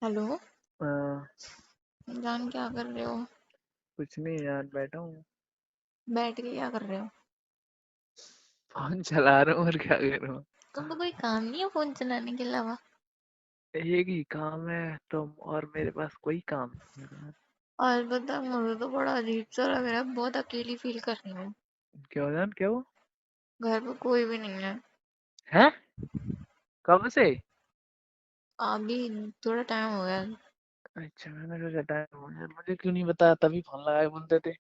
Hello. अ, जान क्या कर रहे हो? कुछ नहीं यार, बैठा हूँ। बैठ के क्या कर रहे हो? फोन चला रहा हूँ और क्या करूँ। तुमको कोई काम नहीं है फोन चलाने के अलावा? एक ही काम है तुम, और मेरे पास कोई काम नहीं है यार। और बता, मुझे तो बड़ा अजीब सा लग रहा है, बहुत अकेली फील कर रही हूँ। क्यों जान, क्या हुआ? घर पे कोई भी नहीं है। है? कब से? अभी थोड़ा टाइम हो गया। अच्छा, मैंने सोचा टाइम हो गया, मुझे क्यों नहीं बताया, तभी फोन लगाए बोलते थे।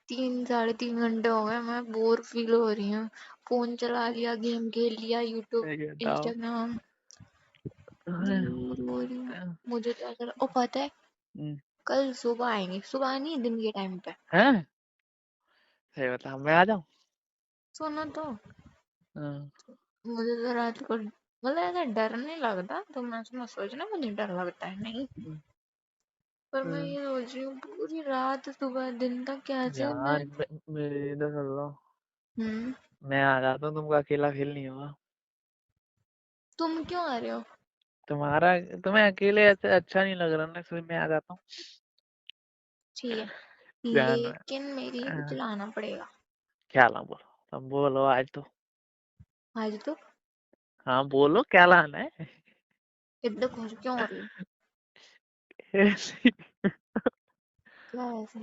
3 साढ़े 3 घंटे हो गए, मैं बोर फील हो रही हूँ। फोन चला लिया, गेम खेल लिया, यूट्यूब, ये बताओ। इंस्टाग्राम। हम्म, बोर हो रही हूँ। मुझे तो ऐसा ओ पता है, कल सुबह आएंगे, सुबह नहीं दिन के टाइम पे। हैं? सही बता, मैं आ जाऊँ? सुनो तो, हाँ, मुझे तो रात को मतलब ऐसा डर नहीं लगता, तो मैं सोचना मुझे डर लगता है नहीं। पर मैं हम्म, ये सोच रही हूँ पूरी रात सुबह दिन तक कैसे मैं। यार मेरे इधर सुन लो। हम्म। मैं आ जाता हूँ, तुमको अकेला फील नहीं होगा। तुम क्यों आ रहे हो? तुम्हारा तुम्हें अकेले ऐसे अच्छा नहीं लग रहा ना, इसलिए मैं आ जाता हूँ। ठीक है, ध्यान में। लेकिन मेरे लिए कुछ लाना पड़ेगा। क्या ला, बोलो। तुम बोलो आज तो। आज तो। हाँ बोलो, क्या लाना है? इतना खुश क्यों हो रही हो? ऐसे क्या ऐसे?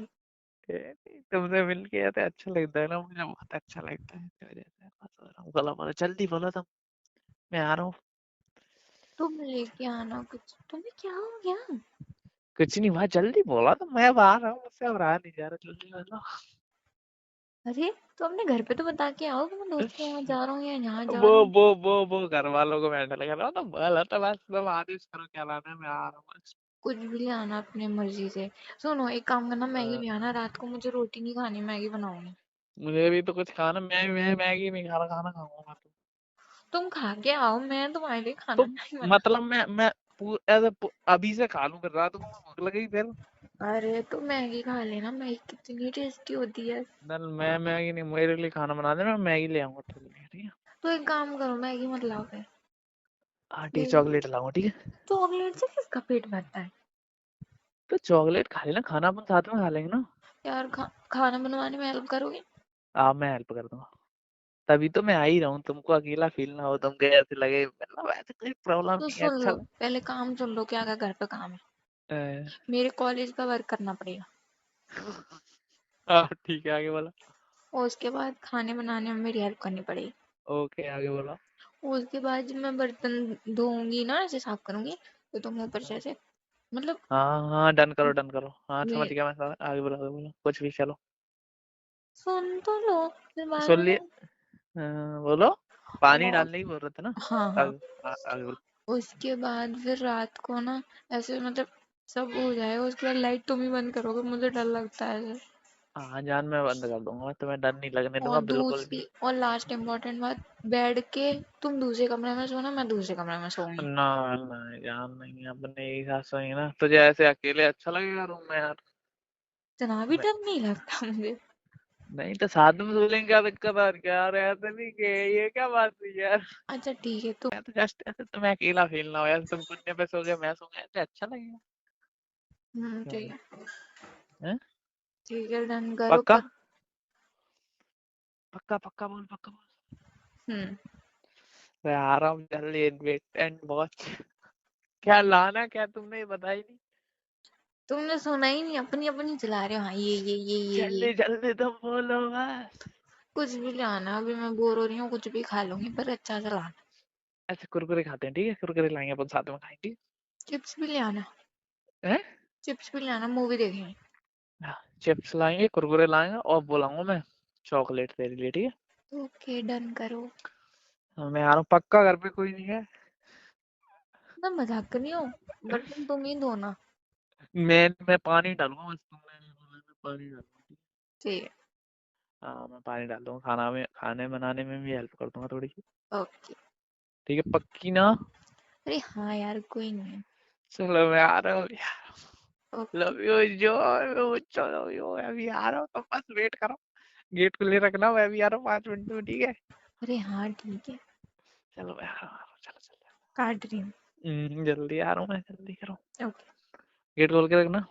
तुमसे मिल के ऐसे अच्छा लगता है ना, मुझे बहुत अच्छा लगता है, इस वजह से बस हो रहा हूँ। बोलो बोलो, जल्दी बोलो तुम। मैं आ रहा हूँ। तुम लेके आना कुछ, तुम्हें क्या हो गया? कुछ नहीं हुआ, जल्दी बोला तो मैं अब आ रहा हूँ, मुझसे अब रहा नहीं जा रहा, जल्दी बोलो। अरे तो अपने घर पे तो बता के आओ कि मैं दोस्त के यहाँ जा रहा हूँ या यहाँ जा वो रहा हूँ। वो घर वालों को मेंटल कर रहा हूँ, तो बोला तो बस तुम आदेश करो क्या लाना है, मैं आ रहा हूँ बस। कुछ भी ले आना अपने मर्जी से। सुनो, एक काम करना, मैगी अ, ले आना, रात को मुझे रोटी नहीं खानी, मैगी बनाऊंगी। मुझे भी तो कुछ खाना, मैं मैगी नहीं खा रहा, खाना खाऊंगा मैं तो। तुम खा के आओ, मैं तुम्हारे लिए खाना तो नहीं बना। मतलब मैं ऐसे अभी से खा लूं, फिर रात को मुझे भूख लगेगी फिर। अरे तो मैगी खा लेना, मैगी कितनी टेस्टी होती है। मैं मैगी नहीं, मेरे लिए खाना बना देना, मैं मैगी ले आऊंगा तेरे लिए, ठीक है? तो एक काम करो, मैगी मत लाओ फिर। हाँ ठीक, मैगी, चॉकलेट लाऊंगा, ठीक है। चॉकलेट से किसका पेट भरता है? तो चॉकलेट खा लेना, खाना अपन साथ में खा लेंगे ना। यार खाना बनवाने में हेल्प करोगे? मैं हेल्प कर दूंगा। तभी तो मैं आ ही रहा हूँ, तुमको अकेला फील ना हो, तुमको ऐसे लगे, मतलब ऐसे कोई प्रॉब्लम तो नहीं है, सुन अच्छा लो, पहले काम सुन लो, क्या क्या घर पे काम है। मेरे कॉलेज का वर्क करना पड़ेगा। हाँ ठीक है, आगे बोलो। और उसके बाद खाने बनाने में मेरी हेल्प करनी पड़ेगी। ओके, आगे बोलो। और उसके बाद जब मैं बर्तन धोऊंगी ना, ऐसे साफ करूंगी, तो तुम ऊपर से ऐसे, मतलब हाँ हाँ, डन करो डन करो, हाँ समझ मैं गया मैं, आगे बोलो कुछ भी, चलो। सुन तो लो, फिर बाद सुन में लिए। तुम। बोलो। पानी और डालने की बोल रहे थे ना? हाँ हाँ, आगे। आगे बोलो। उसके बाद फिर रात को ना, ऐसे मतलब सब हो जाएगा, उसके बाद लाइट तुम ही बंद करोगे, मुझे डर लगता है ऐसे। हाँ जान, मैं बंद कर दूंगा, मैं तुम्हें डर नहीं लगने और दूंगा बिल्कुल दूसरी भी। और लास्ट इम्पोर्टेंट बात, बैठ के तुम दूसरे कमरे में सोना, मैं दूसरे कमरे में सोऊंगी। ना ना जान, नहीं, अपने एक साथ सोएंगे ना, तुझे ऐसे अकेले अच्छा लगेगा रूम में यार? इतना भी मैं, डर नहीं लगता मुझे। नहीं तो साथ में सो लेंगे, क्या दिक्कत है यार, ऐसे नहीं के, ये क्या बात हुई यार। अच्छा ठीक है तो। मैं तो जस्ट ऐसे तुम्हें अकेला फील ना हो यार, तुम कुत्ते पे सो गए, मैं सो गया, ऐसे अच्छा लगेगा। ठीक क्यों? है। हैं? ठीक है, डन करो पक्का? पर। पक्का पक्का बोल, पक्का बोल। हम्म। मैं आ रहा हूँ जल्दी, वेट एंड वॉच। क्या लाना, क्या तुमने ये बताया ही नहीं। तुमने सुना ही नहीं, अपनी अपनी चला रहे हो, हाँ ये। जल्दी जल्दी तुम बोलो बस। कुछ भी लाना, अभी मैं बोर हो रही हूँ, कुछ भी खा लूंगी, पर अच्छा सा लाना। ऐसे कुरकुरे खाते हैं, ठीक है, कुरकुरे लाएंगे अपन साथ में खाएंगे, ठीक चिप्स भी ले आना। है? हैं? चिप्स भी ले आना, मूवी देखेंगे। हाँ, चिप्स लाएंगे, कुरकुरे लाएंगे, और बोलाऊंगा मैं चॉकलेट तेरे लिए, ठीक है? ओके, डन करो। हाँ, मैं आ रहा हूँ, पक्का घर पे कोई नहीं है? मैं मजाक कर रही हूँ, बर्तन तुम ही धोना। मैं पानी डालूंगा, बस तुमने नहीं बोला, मैं पानी डालूंगा। ठीक है। हाँ मैं पानी डाल दूंगा, खाने बनाने में भी हेल्प कर दूंगा थोड़ी सी। ओके। ठीक है, पक्की ना? अरे हाँ यार, कोई नहीं है। चलो मैं आ रहा हूँ यार। ओके। लव यू जो, लव यू, मैं भी आ रहा हूँ, तो बस वेट करो, गेट खुले रखना, मैं भी आ रहा हूँ 5 मिनट में, ठीक है? अरे हाँ ठीक है, चलो मैं आ रहा हूँ, चलो चलो। काट रही हूँ। जल्दी आ रहा हूँ मैं, जल्दी करो, ओके। गेट खोल के रखना।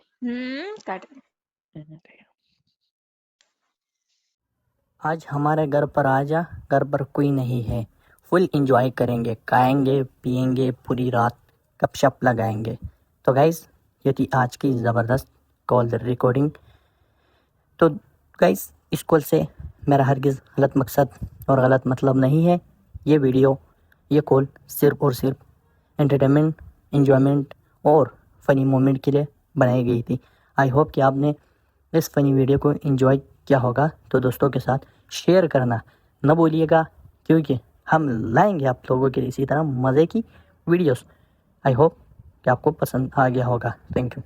काट। ठीक है। आज हमारे घर पर आजा, घर पर कोई नहीं है, फुल एंजॉय करेंगे, खाएंगे पिएंगे पूरी रात, गपशप लगाएंगे। तो गाइस ये थी आज की ज़बरदस्त कॉल रिकॉर्डिंग। तो गाइस इस कॉल से मेरा हरगिज़ गलत मकसद और गलत मतलब नहीं है। ये वीडियो, ये कॉल सिर्फ़ और सिर्फ एंटरटेनमेंट, एंजॉयमेंट और फ़नी मोमेंट के लिए बनाई गई थी। आई होप कि आपने इस फ़नी वीडियो को एंजॉय किया होगा। तो दोस्तों के साथ शेयर करना न भूलिएगा, क्योंकि हम लाएंगे आप लोगों के लिए इसी तरह मज़े की वीडियोस। आई होप कि आपको पसंद आ गया होगा। Thank you.